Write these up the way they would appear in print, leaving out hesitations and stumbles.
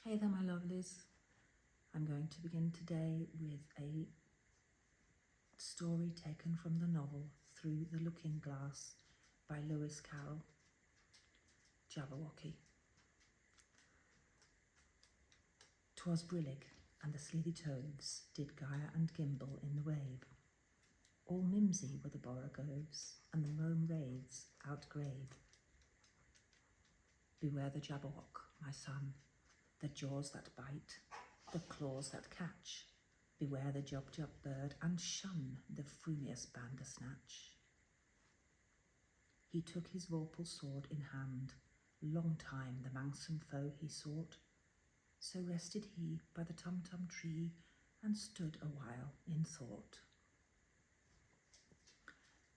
Hey there, my lovelies. I'm going to begin today with a story taken from the novel Through the Looking Glass by Lewis Carroll, Jabberwocky. 'Twas brillig, and the slithy toves did gyre and gimble in the wave. All mimsy were the borogoves, and the mome raids outgrabe. Beware the Jabberwock, my son, the jaws that bite, the claws that catch. Beware the Jubjub bird, and shun the frumious bandersnatch. He took his vorpal sword in hand, long time the manxome foe he sought. So rested he by the tum-tum tree, and stood a while in thought.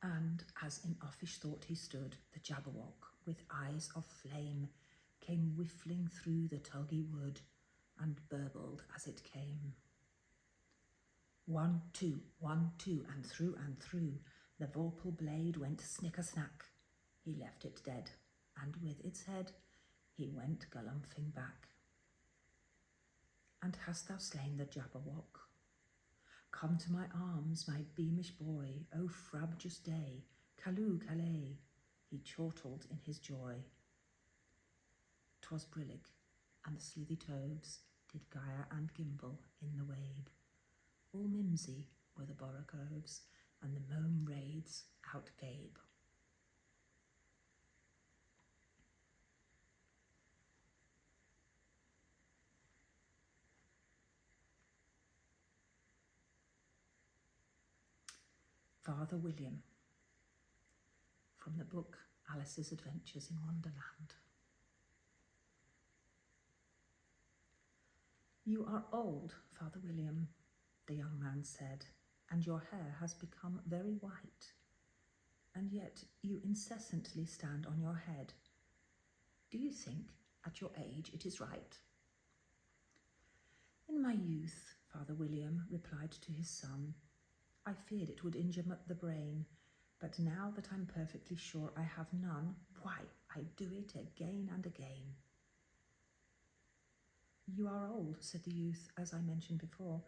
And as in uffish thought he stood, the Jabberwock, with eyes of flame, came whiffling through the tulgey wood, and burbled as it came. 1, 2, 1, 2, and through, the vorpal blade went snicker-snack. He left it dead, and with its head he went galumphing back. And hast thou slain the Jabberwock? Come to my arms, my beamish boy, O frabjous day, callooh, callay, he chortled in his joy. 'Twas brillig, and the slithy toves did gyre and gimble in the wabe. All mimsy were the borogoves, and the mome raids outgabe. Father William, from the book Alice's Adventures in Wonderland. You are old, Father William, the young man said, and your hair has become very white, and yet you incessantly stand on your head. Do you think, at your age, it is right? In my youth, Father William replied to his son, I feared it would injure the brain, but now that I'm perfectly sure I have none, why, I do it again and again. You are old, said the youth, as I mentioned before,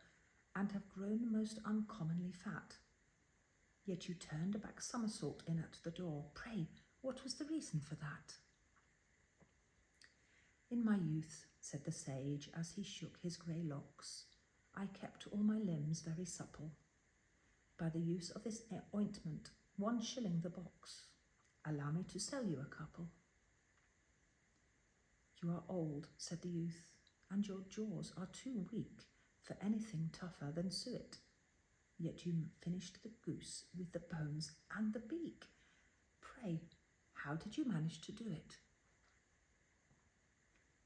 and have grown most uncommonly fat. Yet you turned a back somersault in at the door. Pray, what was the reason for that? In my youth, said the sage, as he shook his grey locks, I kept all my limbs very supple. By the use of this ointment, 1 shilling the box. Allow me to sell you a couple. You are old, said the youth, and your jaws are too weak for anything tougher than suet. Yet you finished the goose with the bones and the beak. Pray, how did you manage to do it?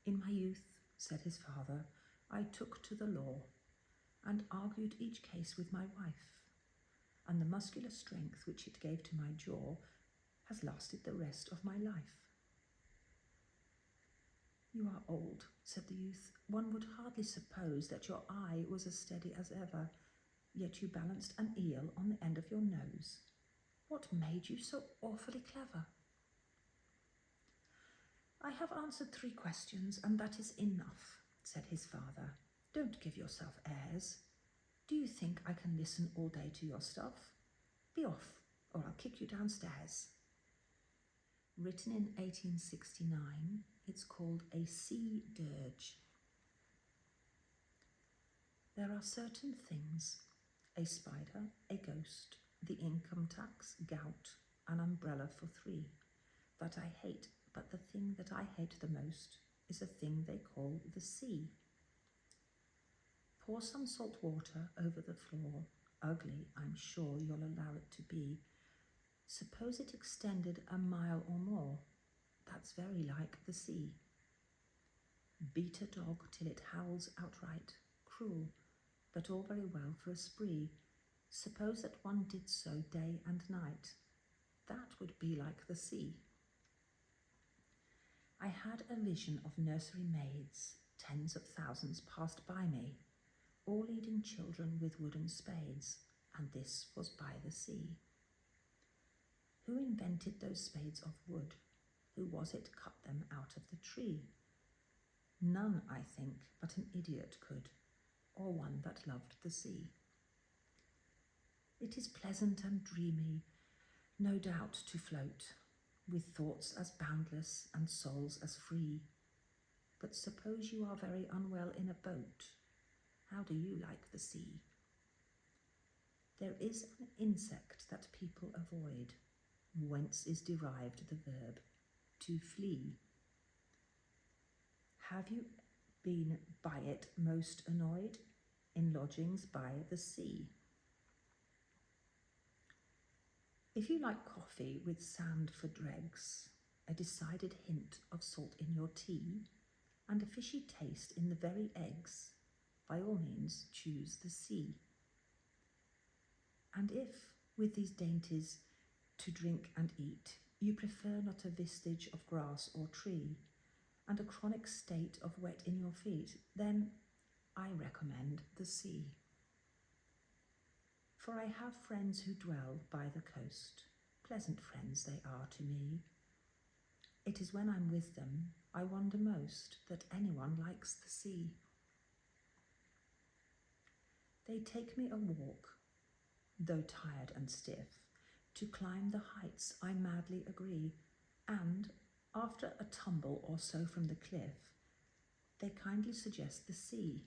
In my youth, said his father, I took to the law and argued each case with my wife, and the muscular strength which it gave to my jaw has lasted the rest of my life. You are old, said the youth. One would hardly suppose that your eye was as steady as ever, yet you balanced an eel on the end of your nose. What made you so awfully clever? I have answered 3 questions, and that is enough, said his father. Don't give yourself airs. Do you think I can listen all day to your stuff? Be off, or I'll kick you downstairs. Written in 1869, it's called a Sea Dirge. There are certain things, a spider, a ghost, the income tax, gout, an umbrella for 3, that I hate, but the thing that I hate the most is a thing they call the sea. Pour some salt water over the floor. Ugly, I'm sure you'll allow it to be. Suppose it extended a mile or more. That's very like the sea. Beat a dog till it howls outright. Cruel, but all very well for a spree. Suppose that one did so day and night. That would be like the sea. I had a vision of nursery maids. Tens of thousands passed by me, all leading children with wooden spades, and this was by the sea. Who invented those spades of wood? Who was it cut them out of the tree? None, I think, but an idiot could, or one that loved the sea. It is pleasant and dreamy, no doubt, to float, with thoughts as boundless and souls as free. But suppose you are very unwell in a boat, how do you like the sea? There is an insect that people avoid, whence is derived the verb to flee. Have you been by it most annoyed? In lodgings by the sea. If you like coffee with sand for dregs, a decided hint of salt in your tea, and a fishy taste in the very eggs, by all means choose the sea. And if, with these dainties to drink and eat, you prefer not a vestige of grass or tree, and a chronic state of wet in your feet, then I recommend the sea. For I have friends who dwell by the coast, pleasant friends they are to me. It is when I'm with them I wonder most that anyone likes the sea. They take me a walk, though tired and stiff, to climb the heights I madly agree, and, after a tumble or so from the cliff, they kindly suggest the sea.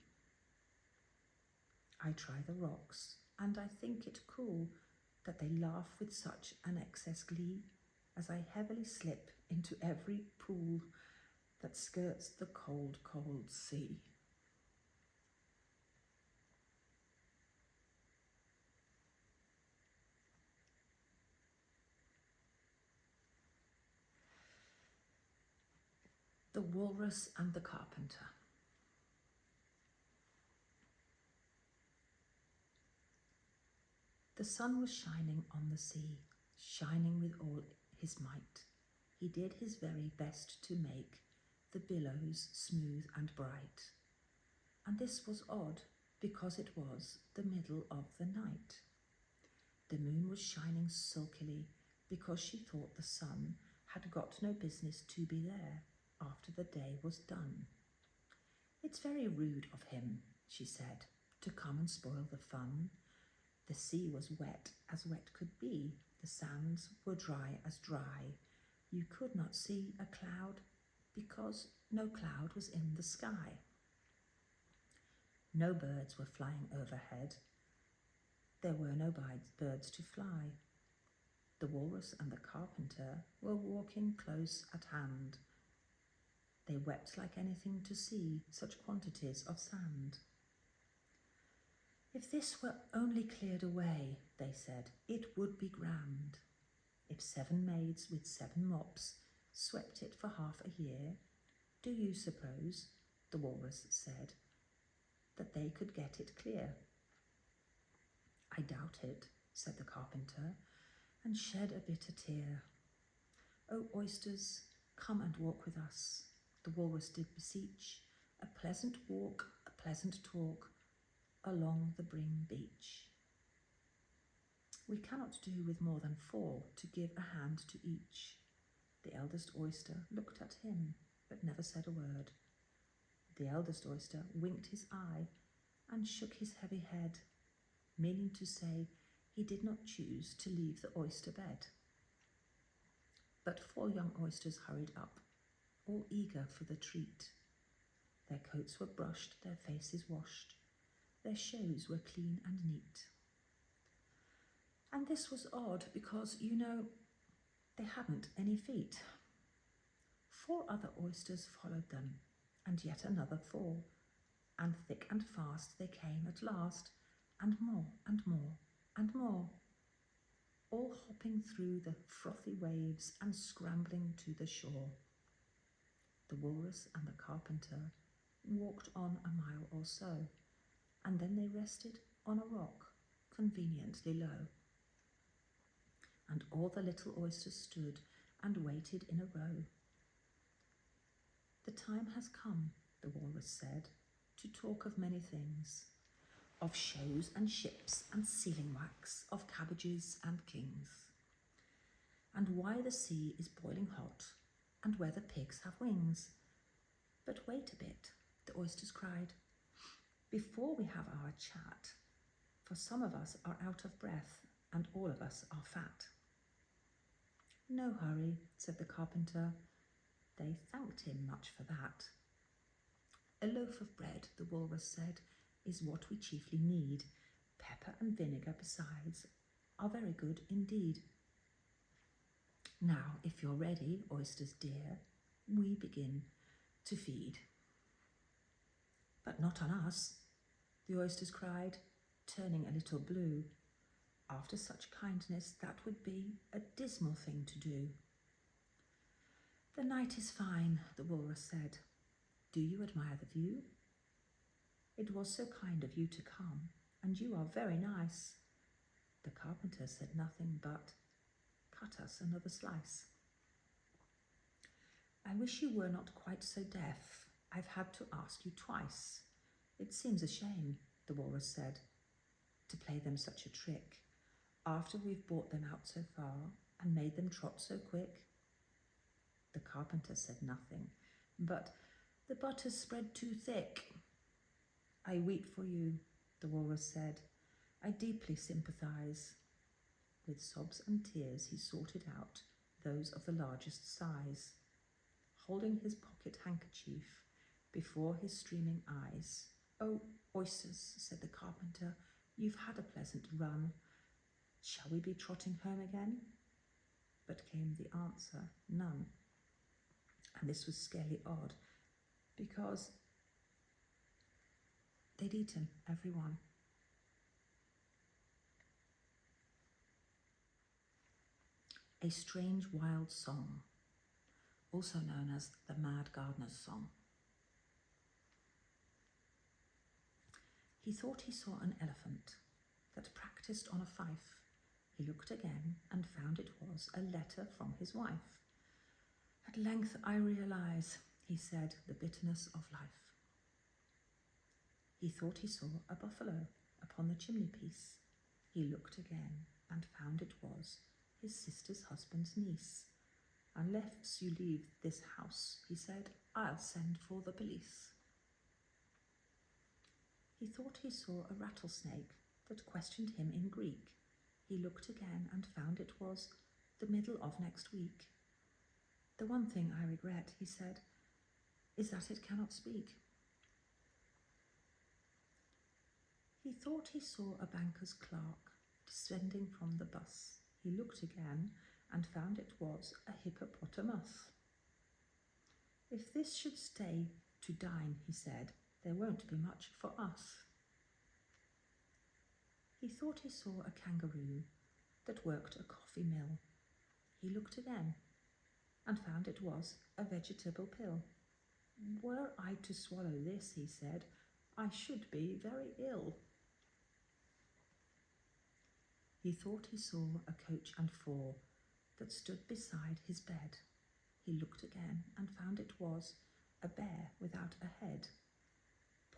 I try the rocks, and I think it cool that they laugh with such an excess glee, as I heavily slip into every pool that skirts the cold, cold sea. The Walrus and the Carpenter. The sun was shining on the sea, shining with all his might. He did his very best to make the billows smooth and bright. And this was odd, because it was the middle of the night. The moon was shining sulkily, because she thought the sun had got no business to be there after the day was done. It's very rude of him, she said, to come and spoil the fun. The sea was wet as wet could be, the sands were dry as dry. You could not see a cloud, because no cloud was in the sky. No birds were flying overhead. There were no birds to fly. The Walrus and the Carpenter were walking close at hand. They wept like anything to see such quantities of sand. If this were only cleared away, they said, it would be grand. If 7 maids with 7 mops swept it for half a year, do you suppose, the Walrus said, that they could get it clear? I doubt it, said the Carpenter, and shed a bitter tear. O oysters, come and walk with us, the Walrus did beseech, a pleasant walk, a pleasant talk, along the Bring beach. We cannot do with more than 4 to give a hand to each. The eldest oyster looked at him, but never said a word. The eldest oyster winked his eye and shook his heavy head, meaning to say he did not choose to leave the oyster bed. But 4 young oysters hurried up, all eager for the treat. Their coats were brushed, their faces washed, their shoes were clean and neat. And this was odd because, you know, they hadn't any feet. 4 other oysters followed them, and yet another 4, and thick and fast they came at last, and more and more and more, all hopping through the frothy waves and scrambling to the shore. The Walrus and the Carpenter walked on a mile or so, and then they rested on a rock, conveniently low. And all the little oysters stood and waited in a row. The time has come, the Walrus said, to talk of many things, of shows and ships and sealing wax, of cabbages and kings, and why the sea is boiling hot, and whether pigs have wings, But wait a bit, the oysters cried, before we have our chat, for some of us are out of breath and all of us are fat. No hurry, said the carpenter. They thanked him much for that. A loaf of bread, the walrus said, is what we chiefly need. Pepper and vinegar besides are very good indeed. Now, if you're ready, oysters dear, we begin to feed. But not on us, the oysters cried, turning a little blue. After such kindness, that would be a dismal thing to do. The night is fine, the walrus said. Do you admire the view? It was so kind of you to come, and you are very nice. The carpenter said nothing but, cut us another slice. I wish you were not quite so deaf. I've had to ask you twice. It seems a shame, the walrus said, to play them such a trick, after we've brought them out so far and made them trot so quick. The carpenter said nothing, but the butter's spread too thick. I weep for you, the walrus said. I deeply sympathize. With sobs and tears he sorted out those of the largest size, holding his pocket handkerchief before his streaming eyes. Oh, oysters, said the carpenter, you've had a pleasant run. Shall we be trotting home again? But came the answer, none. And this was scarcely odd, because they'd eaten every one. A Strange Wild Song, also known as the Mad Gardener's Song. He thought he saw an elephant that practised on a fife. He looked again and found it was a letter from his wife. At length I realise, he said, the bitterness of life. He thought he saw a buffalo upon the chimney-piece. He looked again and found it was his sister's husband's niece. Unless you leave this house, he said, I'll send for the police. He thought he saw a rattlesnake that questioned him in Greek. He looked again and found it was the middle of next week. The one thing I regret, he said, is that it cannot speak. He thought he saw a banker's clerk descending from the bus. He looked again and found it was a hippopotamus. If this should stay to dine, he said, there won't be much for us. He thought he saw a kangaroo that worked a coffee mill. He looked again and found it was a vegetable pill. Were I to swallow this, he said, I should be very ill. He thought he saw a coach and four that stood beside his bed. He looked again and found it was a bear without a head.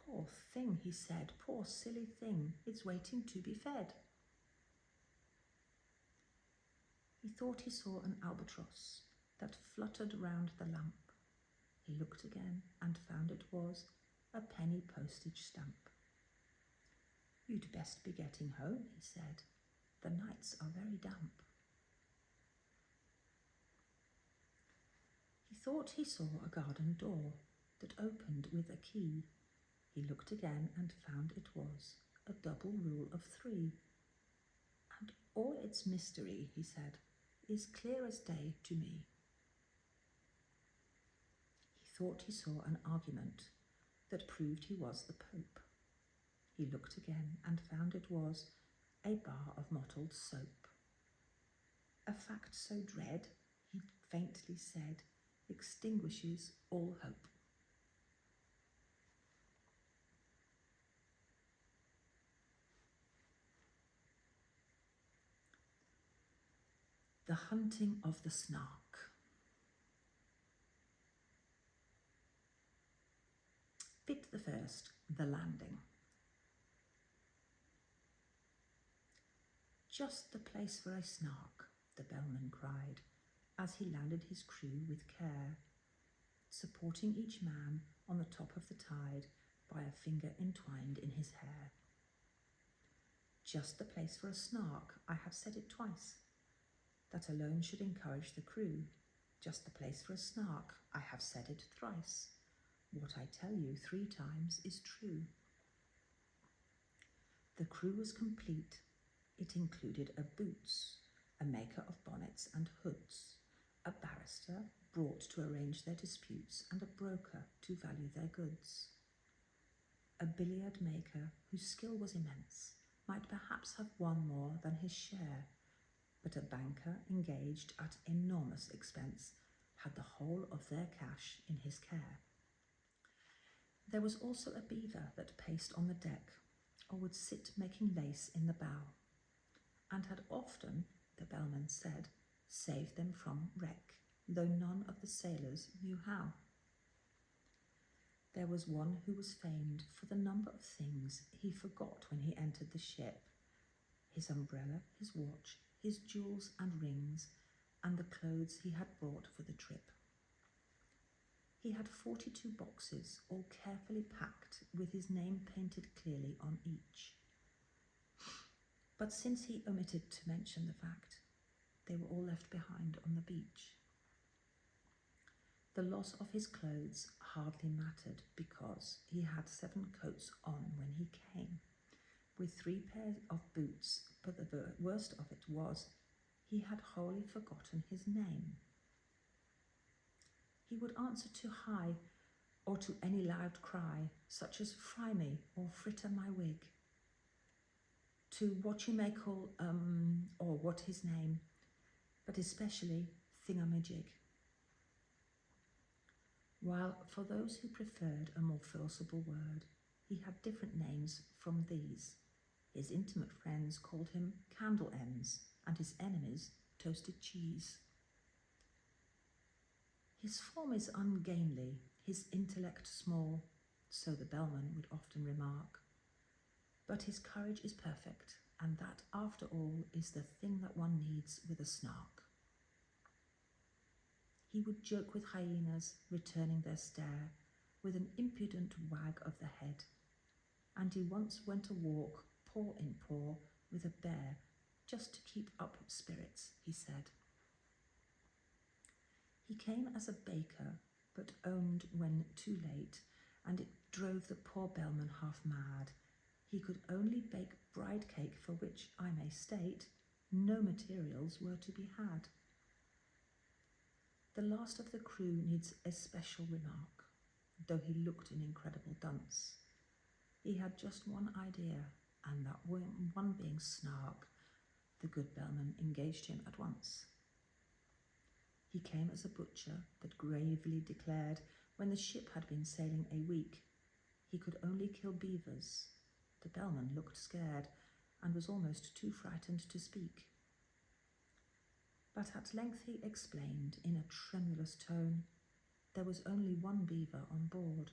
Poor thing, he said, poor silly thing, it's waiting to be fed. He thought he saw an albatross that fluttered round the lamp. He looked again and found it was a penny postage stamp. You'd best be getting home, he said. The nights are very damp. He thought he saw a garden door that opened with a key. He looked again and found it was a double rule of 3. And all its mystery, he said, is clear as day to me. He thought he saw an argument that proved he was the Pope. He looked again and found it was a bar of mottled soap. A fact so dread, he faintly said, extinguishes all hope. The Hunting of the Snark. Bit the first, the landing. Just the place for a snark, the bellman cried, as he landed his crew with care, supporting each man on the top of the tide by a finger entwined in his hair. Just the place for a snark, I have said it twice. That alone should encourage the crew. Just the place for a snark, I have said it thrice. What I tell you 3 times is true. The crew was complete. It included a boots, a maker of bonnets and hoods, a barrister brought to arrange their disputes, and a broker to value their goods. A billiard maker whose skill was immense might perhaps have won more than his share, but a banker engaged at enormous expense had the whole of their cash in his care. There was also a beaver that paced on the deck, or would sit making lace in the bow, and had often, the bellman said, saved them from wreck, though none of the sailors knew how. There was one who was famed for the number of things he forgot when he entered the ship: his umbrella, his watch, his jewels and rings, and the clothes he had brought for the trip. He had 42 boxes, all carefully packed, with his name painted clearly on each. But since he omitted to mention the fact, they were all left behind on the beach. The loss of his clothes hardly mattered, because he had 7 coats on when he came, with 3 pairs of boots, but the worst of it was he had wholly forgotten his name. He would answer to "Hi," or to any loud cry, such as "Fry me," or "Fritter my wig," to "What you may call, or what his name," but especially "Thingamajig." While for those who preferred a more forcible word, he had different names from these. His intimate friends called him Candle Ends, and his enemies Toasted Cheese. His form is ungainly, his intellect small, so the bellman would often remark. But his courage is perfect, and that, after all, is the thing that one needs with a snark. He would joke with hyenas, returning their stare with an impudent wag of the head, and he once went a walk, paw in paw, with a bear, just to keep up spirits, he said. He came as a baker, but owned when too late, and it drove the poor bellman half mad. He could only bake bride cake, for which, I may state, no materials were to be had. The last of the crew needs a special remark, though he looked an incredible dunce. He had just one idea, and that one being snark. The good bellman engaged him at once. He came as a butcher, but gravely declared, when the ship had been sailing a week, he could only kill beavers. The bellman looked scared, and was almost too frightened to speak. But at length he explained, in a tremulous tone, there was only one beaver on board,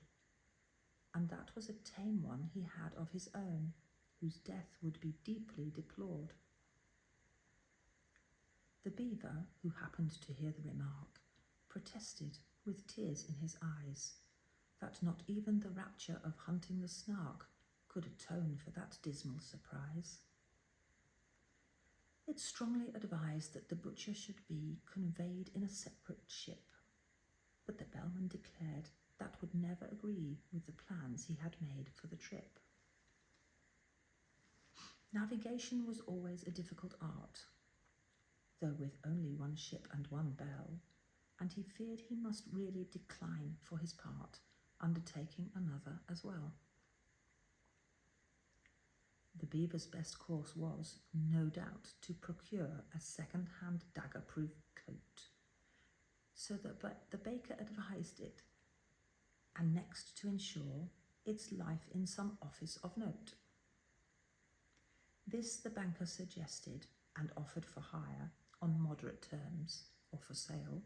and that was a tame one he had of his own, whose death would be deeply deplored. The beaver, who happened to hear the remark, protested, with tears in his eyes, that not even the rapture of hunting the snark could atone for that dismal surprise. It strongly advised that the butcher should be conveyed in a separate ship, but the bellman declared that would never agree with the plans he had made for the trip. Navigation was always a difficult art, though with only one ship and one bell, and he feared he must really decline for his part, undertaking another as well. The beaver's best course was, no doubt, to procure a second-hand dagger-proof coat, so that the baker advised it, and next to ensure its life in some office of note. This the banker suggested, and offered for hire, on moderate terms, or for sale,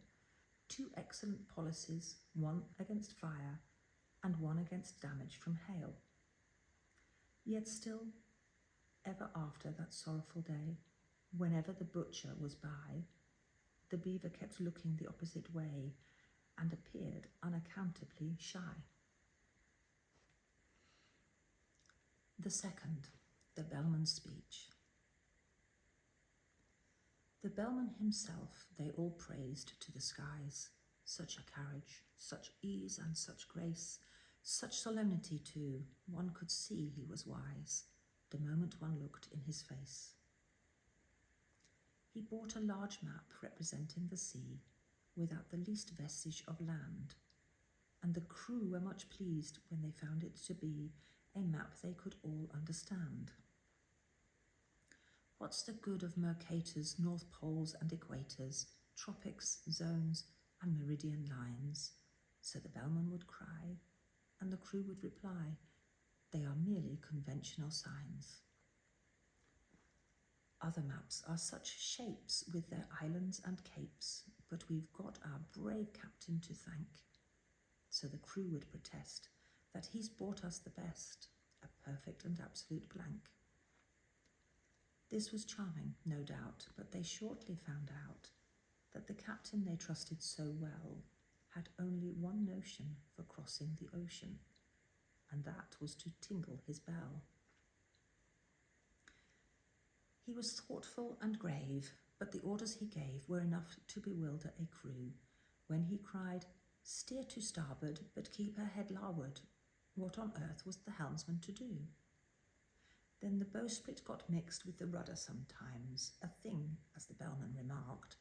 2 excellent policies, one against fire, and one against damage from hail. Yet still, ever after that sorrowful day, whenever the butcher was by, the beaver kept looking the opposite way, and appeared unaccountably shy. The second, the bellman's speech. The bellman himself they all praised to the skies. Such a carriage, such ease and such grace, such solemnity too, one could see he was wise, the moment one looked in his face. He bought a large map representing the sea, without the least vestige of land, and the crew were much pleased when they found it to be a map they could all understand. What's the good of Mercator's North Poles and Equators, tropics, zones, and meridian lines? So the bellman would cry, and the crew would reply, they are merely conventional signs. Other maps are such shapes with their islands and capes, but we've got our brave captain to thank. So the crew would protest that he's bought us the best, a perfect and absolute blank. This was charming, no doubt, but they shortly found out that the captain they trusted so well had only one notion for crossing the ocean, and that was to tingle his bell. He was thoughtful and grave, but the orders he gave were enough to bewilder a crew. When he cried, "Steer to starboard, but keep her head larboard," what on earth was the helmsman to do? Then the bowsprit got mixed with the rudder sometimes, a thing, as the bellman remarked,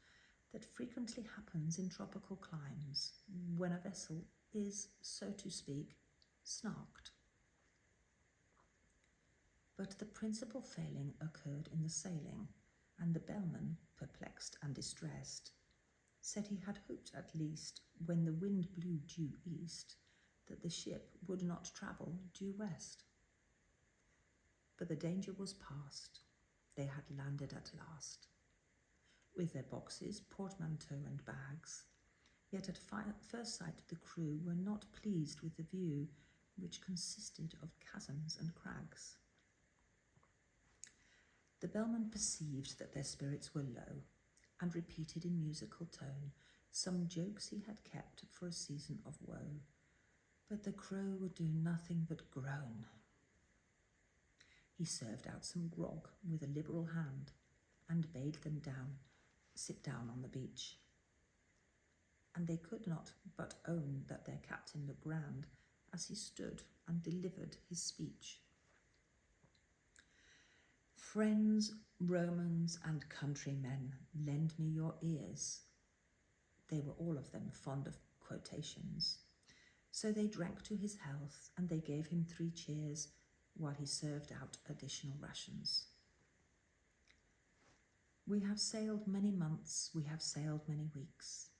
that frequently happens in tropical climes, when a vessel is, so to speak, snarked. But the principal failing occurred in the sailing, and the bellman, perplexed and distressed, said he had hoped at least, when the wind blew due east, that the ship would not travel due west. But the danger was past. They had landed at last, with their boxes, portmanteau and bags, yet at first sight the crew were not pleased with the view, which consisted of chasms and crags. The bellman perceived that their spirits were low, and repeated in musical tone some jokes he had kept for a season of woe, but the crew would do nothing but groan. He served out some grog with a liberal hand, and bade them sit down on the beach. And they could not but own that their captain looked grand as he stood and delivered his speech. "Friends, Romans, and countrymen, lend me your ears." They were all of them fond of quotations. So they drank to his health, and they gave him 3 cheers, while he served out additional rations. "We have sailed many months, we have sailed many weeks."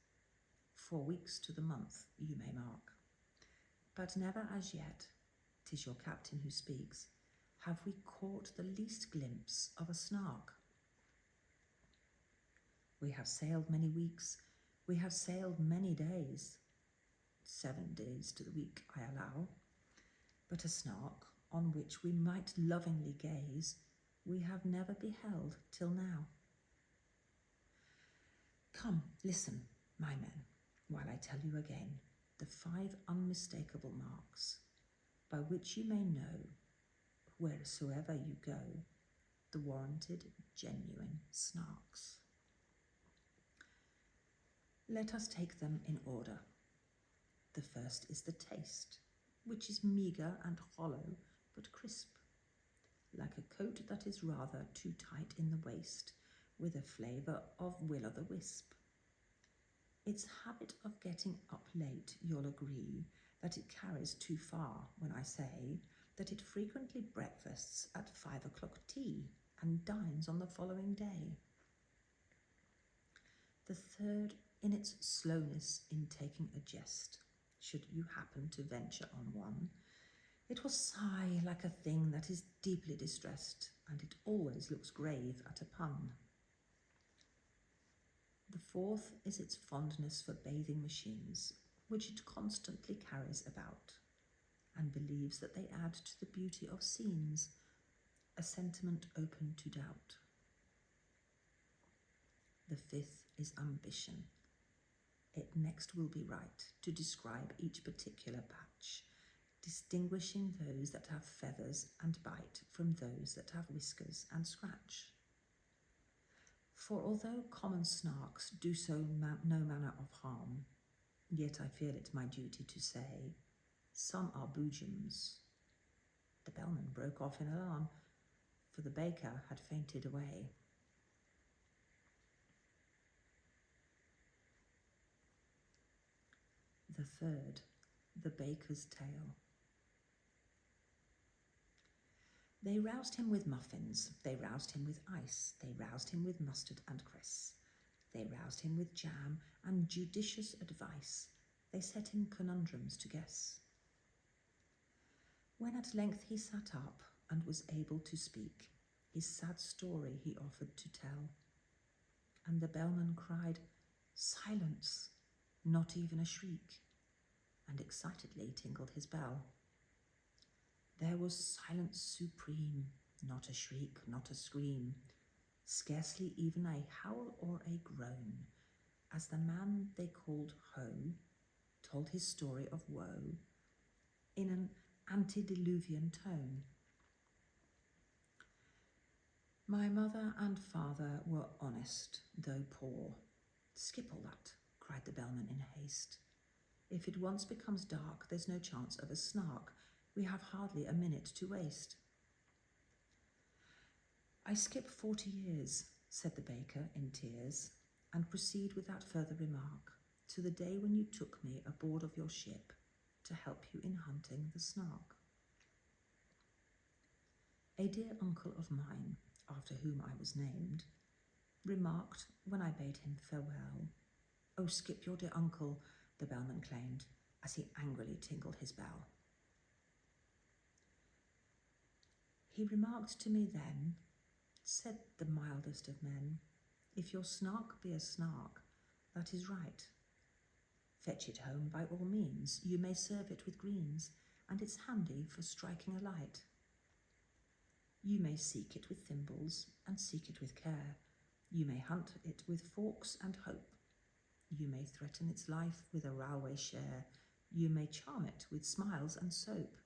4 weeks to the month, you may mark. "But never as yet, 'tis your captain who speaks, have we caught the least glimpse of a snark." "We have sailed many weeks, we have sailed many days." 7 days to the week, I allow. "But a snark, on which we might lovingly gaze, we have never beheld till now." "Come, listen, my men, while I tell you again the 5 unmistakable marks, by which you may know, wheresoever you go, the warranted, genuine snarks. Let us take them in order. The first is the taste, which is meagre and hollow, but crisp, like a coat that is rather too tight in the waist, with a flavour of will-o'-the-wisp. Its habit of getting up late, you'll agree, that it carries too far when I say that it frequently breakfasts at 5 o'clock tea and dines on the following day. The third, in its slowness in taking a jest, should you happen to venture on one. It will sigh like a thing that is deeply distressed, and it always looks grave at a pun. The fourth is its fondness for bathing machines, which it constantly carries about, and believes that they add to the beauty of scenes, a sentiment open to doubt. The fifth is ambition. It next will be right to describe each particular batch, distinguishing those that have feathers and bite from those that have whiskers and scratch. For although common snarks do so no manner of harm, yet I feel it my duty to say, some are boojums. The bellman broke off in alarm, for the baker had fainted away. The third, the baker's tale. They roused him with muffins, they roused him with ice, they roused him with mustard and cress, they roused him with jam and judicious advice, they set him conundrums to guess. When at length he sat up and was able to speak, his sad story he offered to tell, and the bellman cried, "Silence!" not even a shriek, and excitedly tinkled his bell. There was silence supreme, not a shriek, not a scream, scarcely even a howl or a groan, as the man they called Ho told his story of woe in an antediluvian tone. My mother and father were honest, though poor. Skip all that, cried the bellman in haste. If it once becomes dark, there's no chance of a snark. We have hardly a minute to waste. I skip 40 years, said the baker in tears, and proceed without further remark to the day when you took me aboard of your ship to help you in hunting the snark. A dear uncle of mine, after whom I was named, remarked when I bade him farewell, "Oh, skip your dear uncle," the bellman claimed, as he angrily tinkled his bell. He remarked to me then, said the mildest of men, "If your snark be a snark, that is right. Fetch it home by all means, you may serve it with greens, and it's handy for striking a light. You may seek it with thimbles, and seek it with care. You may hunt it with forks and hope. You may threaten its life with a railway share. You may charm it with smiles and soap."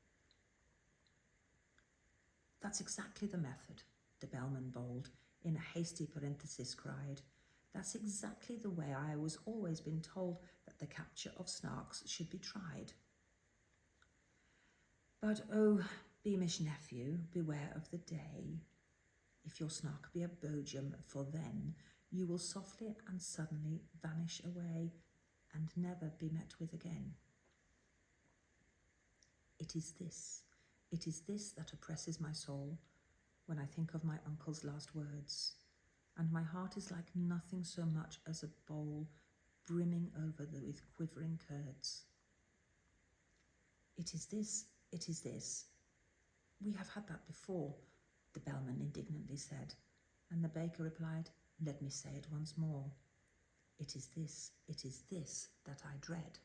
"That's exactly the method," the bellman bold, in a hasty parenthesis cried. "That's exactly the way I was always been told that the capture of snarks should be tried. But, oh, beamish nephew, beware of the day. If your snark be a boojum, for then you will softly and suddenly vanish away and never be met with again. It is this that oppresses my soul when I think of my uncle's last words, and my heart is like nothing so much as a bowl brimming over with quivering curds. It is this. We have had that before," the bellman indignantly said, and the baker replied, "Let me say it once more. It is this that I dread.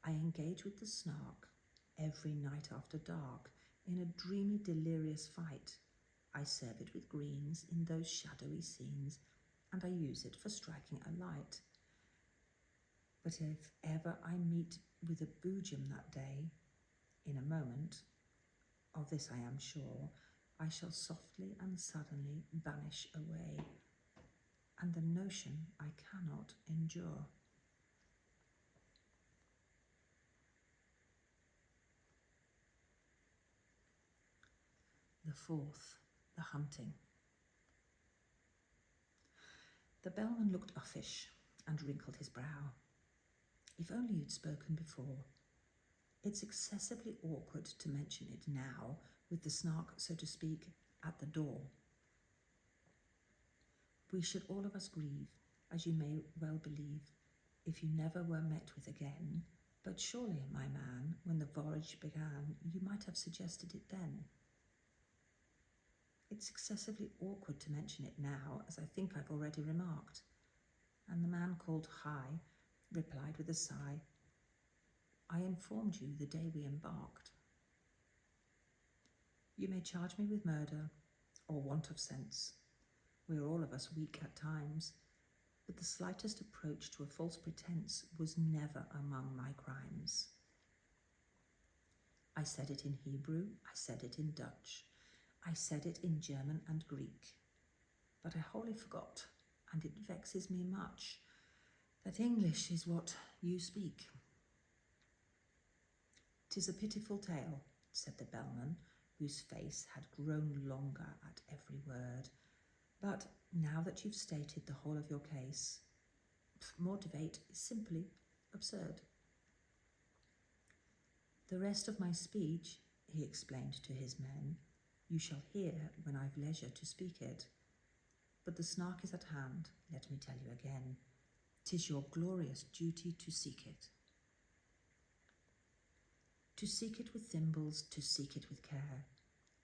I engage with the snark every night after dark in a dreamy, delirious fight. I serve it with greens in those shadowy scenes, and I use it for striking a light. But if ever I meet with a boojum that day, in a moment, of this I am sure, I shall softly and suddenly vanish away, and the notion I cannot endure." The fourth, the hunting. The bellman looked uffish and wrinkled his brow. "If only you'd spoken before. It's excessively awkward to mention it now, with the snark, so to speak, at the door. We should all of us grieve, as you may well believe, if you never were met with again, but surely, my man, when the voyage began, you might have suggested it then. It's excessively awkward to mention it now, as I think I've already remarked." And the man called High replied with a sigh, "I informed you the day we embarked. You may charge me with murder or want of sense. We are all of us weak at times, but the slightest approach to a false pretense was never among my crimes. I said it in Hebrew, I said it in Dutch, I said it in German and Greek. But I wholly forgot, and it vexes me much, that English is what you speak. 'Tis a pitiful tale, said the bellman, whose face had grown longer at every word. But now that you've stated the whole of your case, more debate is simply absurd. The rest of my speech, he explained to his men, you shall hear when I've leisure to speak it. But the snark is at hand, let me tell you again. 'Tis your glorious duty to seek it. To seek it with thimbles, to seek it with care,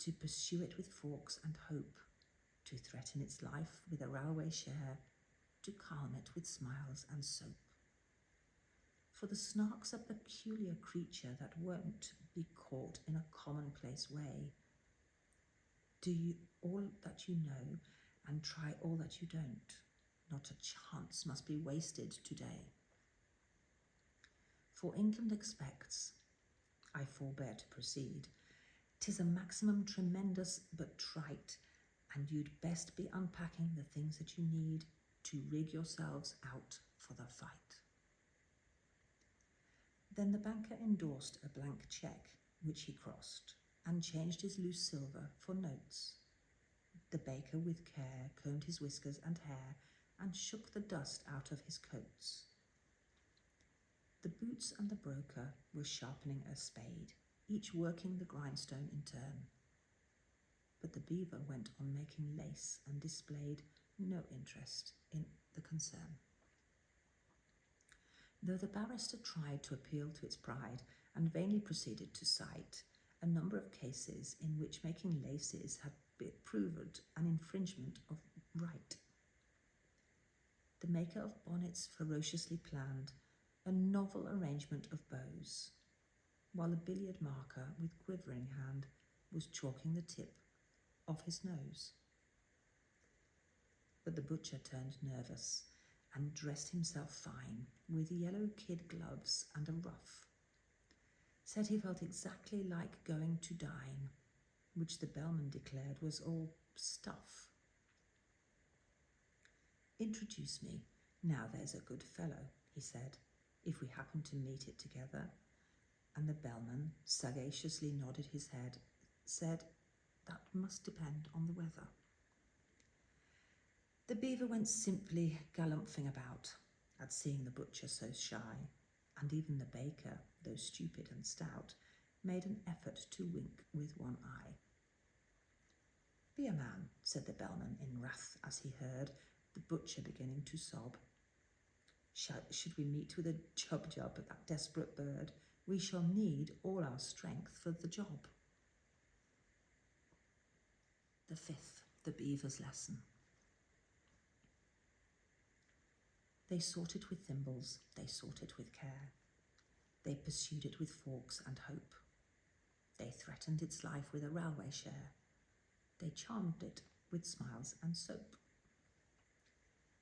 to pursue it with forks and hope, to threaten its life with a railway share, to calm it with smiles and soap. For the snark's a peculiar creature that won't be caught in a commonplace way. Do you all that you know and try all that you don't. Not a chance must be wasted today. For England expects, I forbear to proceed, 'tis a maximum tremendous but trite, and you'd best be unpacking the things that you need to rig yourselves out for the fight. Then the banker endorsed a blank cheque, which he crossed, and changed his loose silver for notes. The baker with care combed his whiskers and hair, and shook the dust out of his coats. The boots and the broker were sharpening a spade, each working the grindstone in turn. But the beaver went on making lace and displayed no interest in the concern. Though the barrister tried to appeal to its pride and vainly proceeded to cite a number of cases in which making laces had proved an infringement of right, the maker of bonnets ferociously planned a novel arrangement of bows, while a billiard marker with quivering hand was chalking the tip of his nose. But the butcher turned nervous and dressed himself fine with yellow kid gloves and a ruff. Said he felt exactly like going to dine, which the bellman declared was all stuff. Introduce me, now there's a good fellow, he said, if we happen to meet it together. And the bellman sagaciously nodded his head, said that must depend on the weather. The beaver went simply galumphing about at seeing the butcher so shy, and even the baker, though stupid and stout, made an effort to wink with one eye. Be a man, said the bellman in wrath as he heard the butcher beginning to sob. Should we meet with a jub-jub, that desperate bird, we shall need all our strength for the job. The fifth, the beaver's lesson. They sought it with thimbles, they sought it with care. They pursued it with forks and hope. They threatened its life with a railway share. They charmed it with smiles and soap.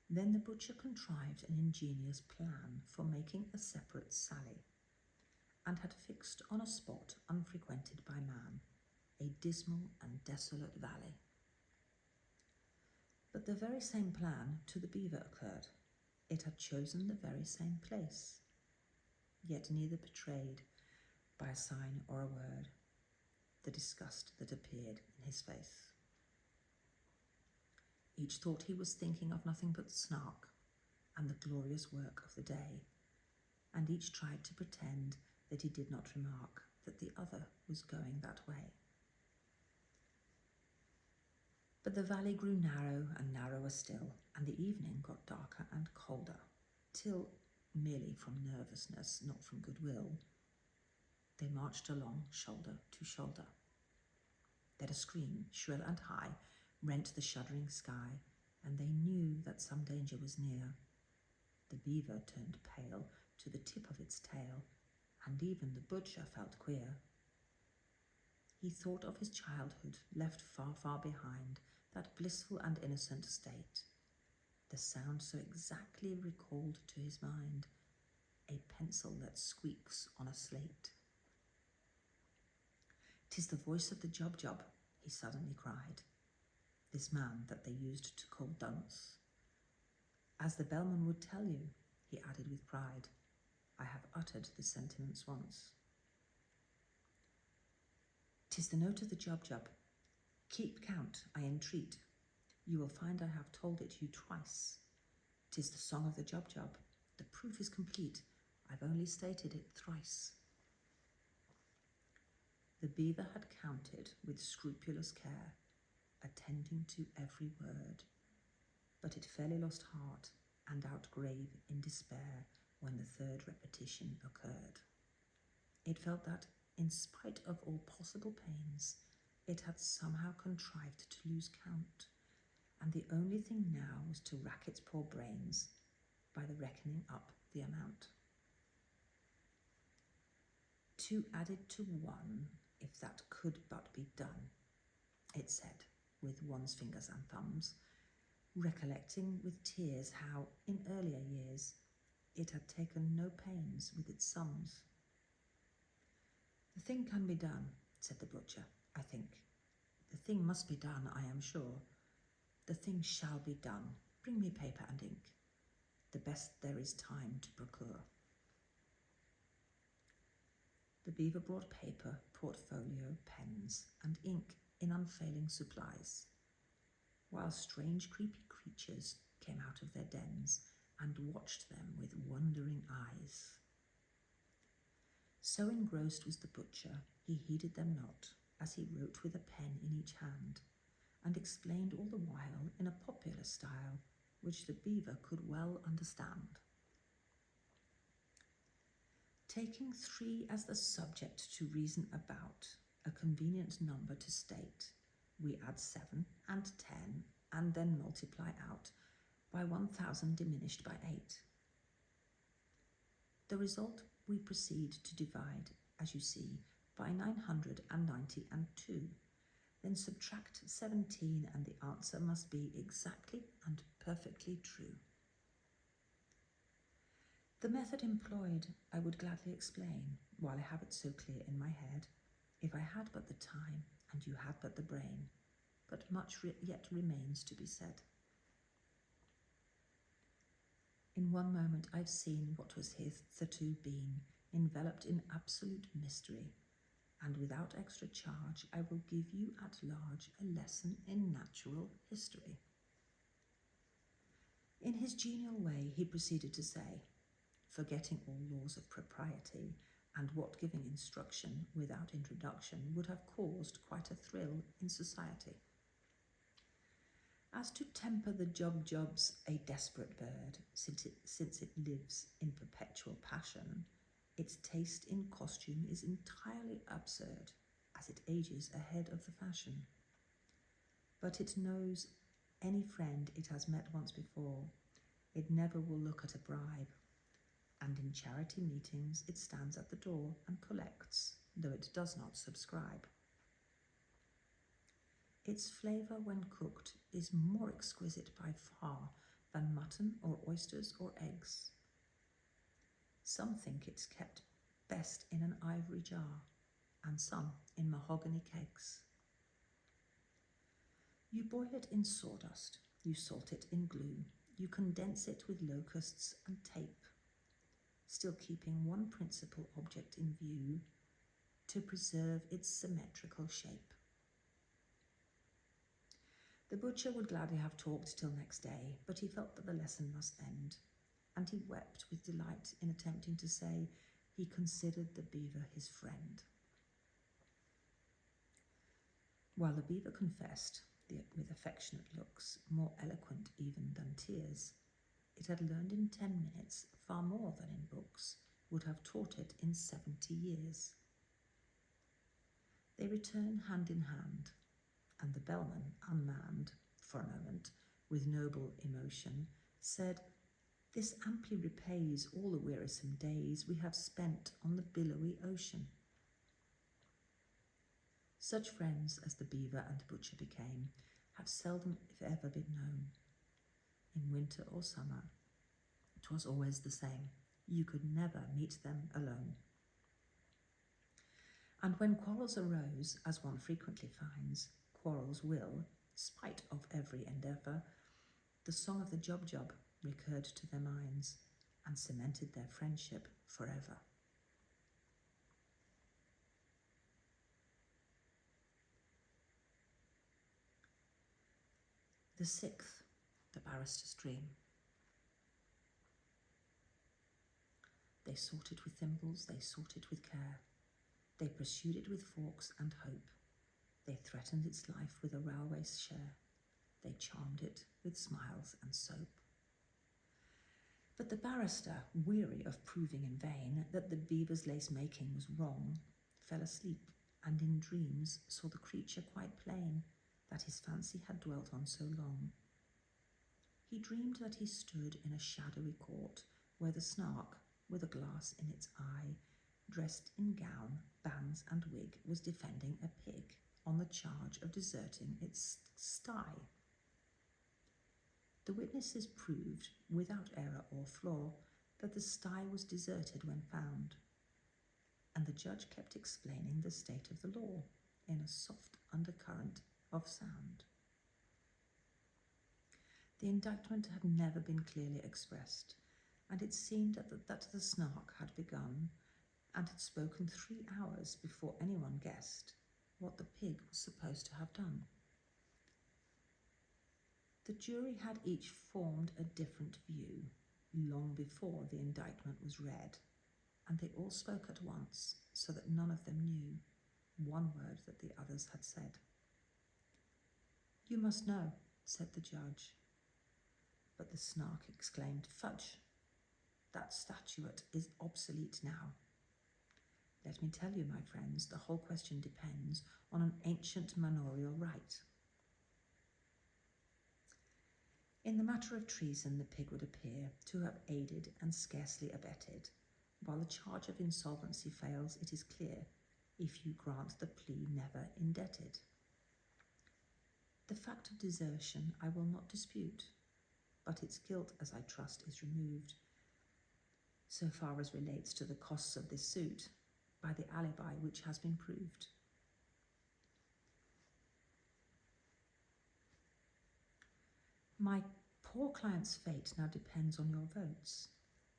Then the butcher contrived an ingenious plan for making a separate sally, and had fixed on a spot unfrequented by man, a dismal and desolate valley. But the very same plan to the beaver occurred. It had chosen the very same place, yet neither betrayed, by a sign or a word, the disgust that appeared in his face. Each thought he was thinking of nothing but Snark and the glorious work of the day, and each tried to pretend that he did not remark that the other was going that way. But the valley grew narrow and narrower still, and the evening got darker and colder, till, merely from nervousness, not from goodwill, they marched along shoulder to shoulder. Then a scream, shrill and high, rent the shuddering sky, and they knew that some danger was near. The beaver turned pale to the tip of its tail, and even the butcher felt queer. He thought of his childhood, left far, far behind, that blissful and innocent state. The sound so exactly recalled to his mind a pencil that squeaks on a slate. 'Tis the voice of the Jubjub, he suddenly cried, this man that they used to call Dunce. As the bellman would tell you, he added with pride, I have uttered the sentiments once. 'Tis the note of the Jubjub. Keep count, I entreat. You will find I have told it you twice. 'Tis the song of the Jubjub. The proof is complete. I've only stated it thrice. The beaver had counted with scrupulous care, attending to every word, but it fairly lost heart and outgrave in despair when the third repetition occurred. It felt that, in spite of all possible pains, it had somehow contrived to lose count, and the only thing now was to rack its poor brains by the reckoning up the amount. 2 added to 1, if that could but be done, it said, with one's fingers and thumbs, recollecting with tears how, in earlier years, it had taken no pains with its sums. The thing can be done, said the butcher, I think. The thing must be done, I am sure. The thing shall be done. Bring me paper and ink. The best there is time to procure. The beaver brought paper, portfolio, pens, and ink in unfailing supplies, while strange creepy creatures came out of their dens and watched them with wondering eyes. So engrossed was the butcher, he heeded them not, as he wrote with a pen in each hand, and explained all the while in a popular style, which the beaver could well understand. Taking 3 as the subject to reason about, a convenient number to state, we add 7 and 10, and then multiply out by 1,000 diminished by 8. The result we proceed to divide, as you see, by 992, then subtract 17, and the answer must be exactly and perfectly true. The method employed I would gladly explain, while I have it so clear in my head, if I had but the time and you had but the brain, but much yet remains to be said. In one moment I've seen what was hitherto been, enveloped in absolute mystery, and without extra charge I will give you at large a lesson in natural history. In his genial way he proceeded to say, forgetting all laws of propriety, and what giving instruction without introduction would have caused quite a thrill in society. As to temper the Jubjub's a desperate bird, since it lives in perpetual passion, its taste in costume is entirely absurd, as it ages ahead of the fashion. But it knows any friend it has met once before, it never will look at a bribe, and in charity meetings it stands at the door and collects, though it does not subscribe. Its flavour when cooked is more exquisite by far than mutton or oysters or eggs. Some think it's kept best in an ivory jar, and some in mahogany kegs. You boil it in sawdust, you salt it in glue, you condense it with locusts and tape, still keeping one principal object in view, to preserve its symmetrical shape. The butcher would gladly have talked till next day, but he felt that the lesson must end, and he wept with delight in attempting to say he considered the beaver his friend. While the beaver confessed, with affectionate looks, more eloquent even than tears, it had learned in 10 minutes far more than in books would have taught it in 70 years. They returned hand in hand, and the bellman, unmanned for a moment, with noble emotion, said, "This amply repays all the wearisome days we have spent on the billowy ocean." Such friends as the beaver and butcher became have seldom, if ever, been known. In winter or summer, 'twas always the same. You could never meet them alone. And when quarrels arose, as one frequently finds, quarrels will, spite of every endeavour, the song of the Jub recurred to their minds and cemented their friendship forever. The sixth, the barrister's dream. They sought it with thimbles, they sought it with care. They pursued it with forks and hope. They threatened its life with a railway share. They charmed it with smiles and soap. But the barrister, weary of proving in vain that the beaver's lace making was wrong, fell asleep and in dreams saw the creature quite plain that his fancy had dwelt on so long. He dreamed that he stood in a shadowy court where the snark, with a glass in its eye, dressed in gown, bands and wig, was defending a pig on the charge of deserting its sty. The witnesses proved, without error or flaw, that the sty was deserted when found, and the judge kept explaining the state of the law in a soft undercurrent of sound. The indictment had never been clearly expressed, and it seemed that the snark had begun and had spoken 3 hours before anyone guessed what the pig was supposed to have done. The jury had each formed a different view long before the indictment was read, and they all spoke at once, so that none of them knew one word that the others had said. "You must know," said the judge. But the snark exclaimed, "Fudge! That statute is obsolete now. Let me tell you, my friends, the whole question depends on an ancient manorial right. In the matter of treason, the pig would appear to have aided and scarcely abetted. While the charge of insolvency fails, it is clear, if you grant the plea never indebted. The fact of desertion I will not dispute, but its guilt, as I trust, is removed, so far as relates to the costs of this suit, by the alibi which has been proved. My poor client's fate now depends on your votes."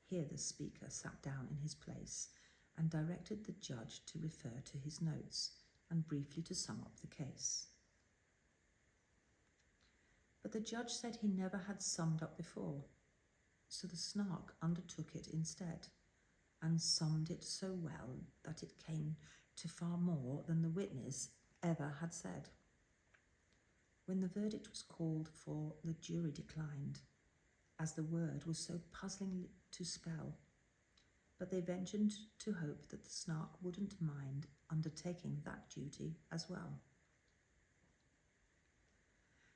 Here the speaker sat down in his place and directed the judge to refer to his notes and briefly to sum up the case. But the judge said he never had summed up before, so the snark undertook it instead, and summed it so well that it came to far more than the witness ever had said. When the verdict was called for, the jury declined, as the word was so puzzling to spell, but they ventured to hope that the snark wouldn't mind undertaking that duty as well.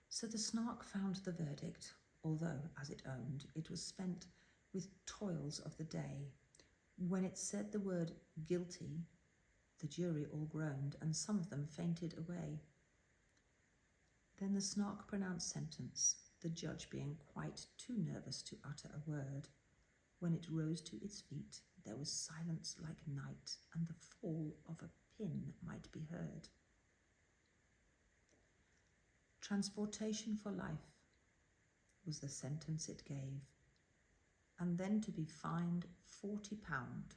So the snark found the verdict, although, as it owned, it was spent with toils of the day. When it said the word guilty, the jury all groaned, and some of them fainted away. Then the snark pronounced sentence, the judge being quite too nervous to utter a word. When it rose to its feet, there was silence like night, and the fall of a pin might be heard. Transportation for life was the sentence it gave, and then to be fined £40.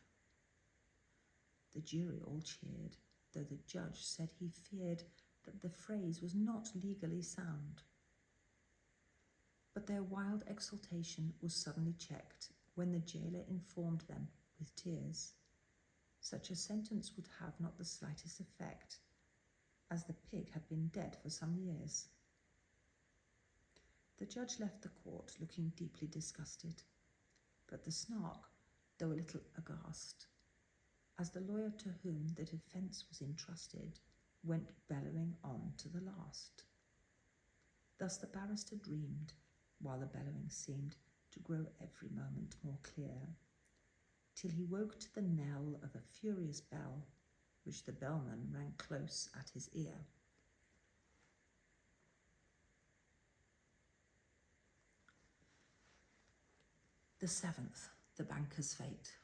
The jury all cheered, though the judge said he feared that the phrase was not legally sound. But their wild exultation was suddenly checked when the jailer informed them, with tears, such a sentence would have not the slightest effect, as the pig had been dead for some years. The judge left the court looking deeply disgusted, but the snark, though a little aghast, as the lawyer to whom the defence was entrusted went bellowing on to the last. Thus the barrister dreamed, while the bellowing seemed to grow every moment more clear, till he woke to the knell of a furious bell, which the bellman rang close at his ear. The seventh, the banker's fate.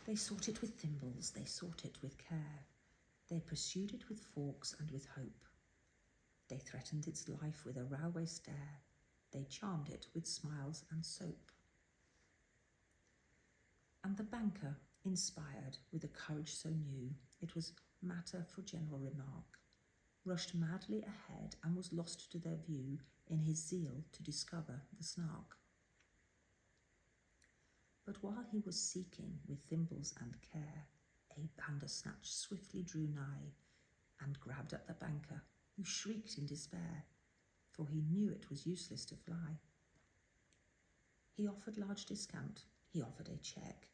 They sought it with thimbles, they sought it with care. They pursued it with forks and with hope. They threatened its life with a railway stare. They charmed it with smiles and soap. And the banker, inspired with a courage so new, it was matter for general remark, rushed madly ahead and was lost to their view in his zeal to discover the snark. But while he was seeking with thimbles and care, a bandersnatch swiftly drew nigh and grabbed at the banker, who shrieked in despair, for he knew it was useless to fly. He offered large discount, he offered a cheque,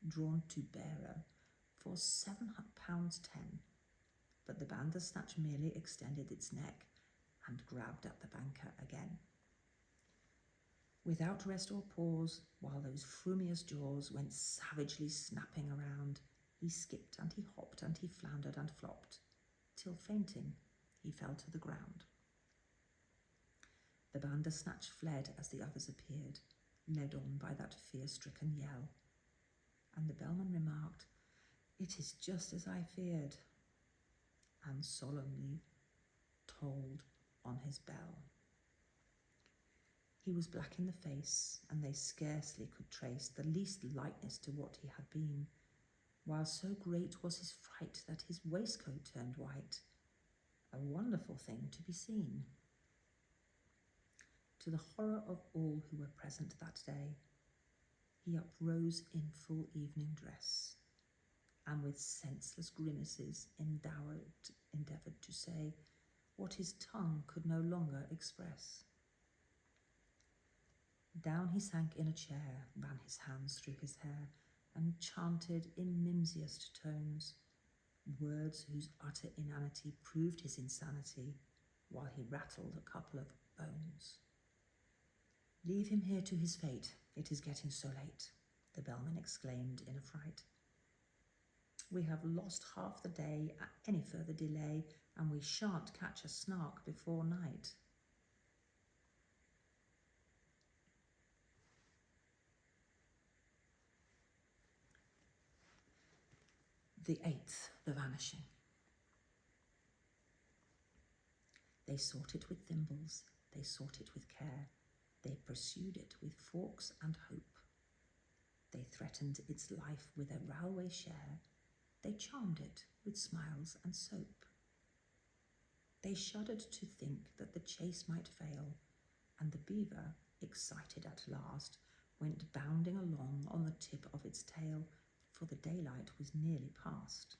drawn to bearer, for £7.10, but the bandersnatch merely extended its neck and grabbed at the banker again. Without rest or pause, while those frumious jaws went savagely snapping around, he skipped and he hopped and he floundered and flopped, till fainting, he fell to the ground. The bandersnatch fled as the others appeared, led on by that fear-stricken yell. And the bellman remarked, "It is just as I feared," and solemnly tolled on his bell. He was black in the face, and they scarcely could trace the least likeness to what he had been, while so great was his fright that his waistcoat turned white, a wonderful thing to be seen. To the horror of all who were present that day, he uprose in full evening dress, and with senseless grimaces endeavoured to say what his tongue could no longer express. Down he sank in a chair, ran his hands through his hair, and chanted in mimsiest tones words whose utter inanity proved his insanity, while he rattled a couple of bones. "Leave him here to his fate, it is getting so late," the bellman exclaimed in affright. "We have lost half the day at any further delay, and we shan't catch a snark before night." The 8th, The Vanishing. They sought it with thimbles, they sought it with care, they pursued it with forks and hope. They threatened its life with a railway share, they charmed it with smiles and soap. They shuddered to think that the chase might fail, and the beaver, excited at last, went bounding along on the tip of its tail, for the daylight was nearly past.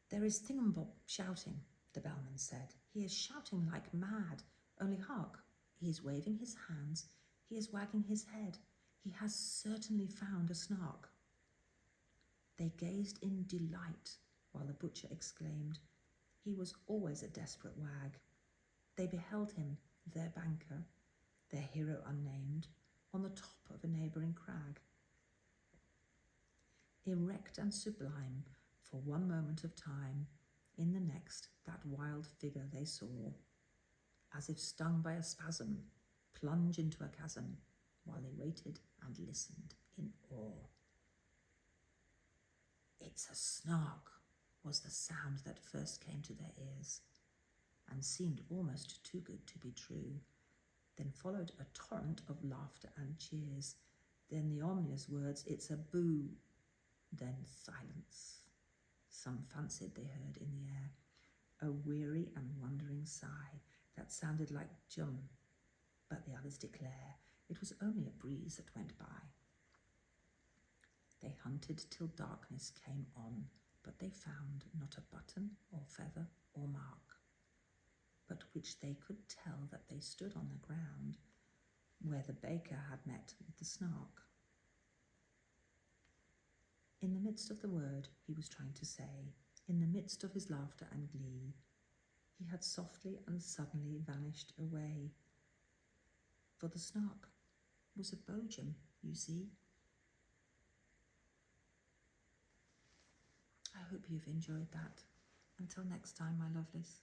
"There is Thingumbob shouting," the bellman said. "He is shouting like mad, only hark, he is waving his hands, he is wagging his head, he has certainly found a snark." They gazed in delight, while the butcher exclaimed, "He was always a desperate wag." They beheld him, their banker, their hero unnamed, on the top of a neighbouring crag. Erect and sublime for one moment of time, in the next that wild figure they saw, as if stung by a spasm, plunge into a chasm, while they waited and listened in awe. "It's a snark," was the sound that first came to their ears, and seemed almost too good to be true. Then followed a torrent of laughter and cheers, then the ominous words, "It's a boo," then silence. Some fancied they heard in the air a weary and wondering sigh that sounded like jum, but the others declare it was only a breeze that went by. They hunted till darkness came on, but they found not a button or feather or mark, but which they could tell that they stood on the ground where the baker had met with the snark. In the midst of the word he was trying to say, in the midst of his laughter and glee, he had softly and suddenly vanished away. For the snark was a boojum, you see. I hope you've enjoyed that. Until next time, my lovelies.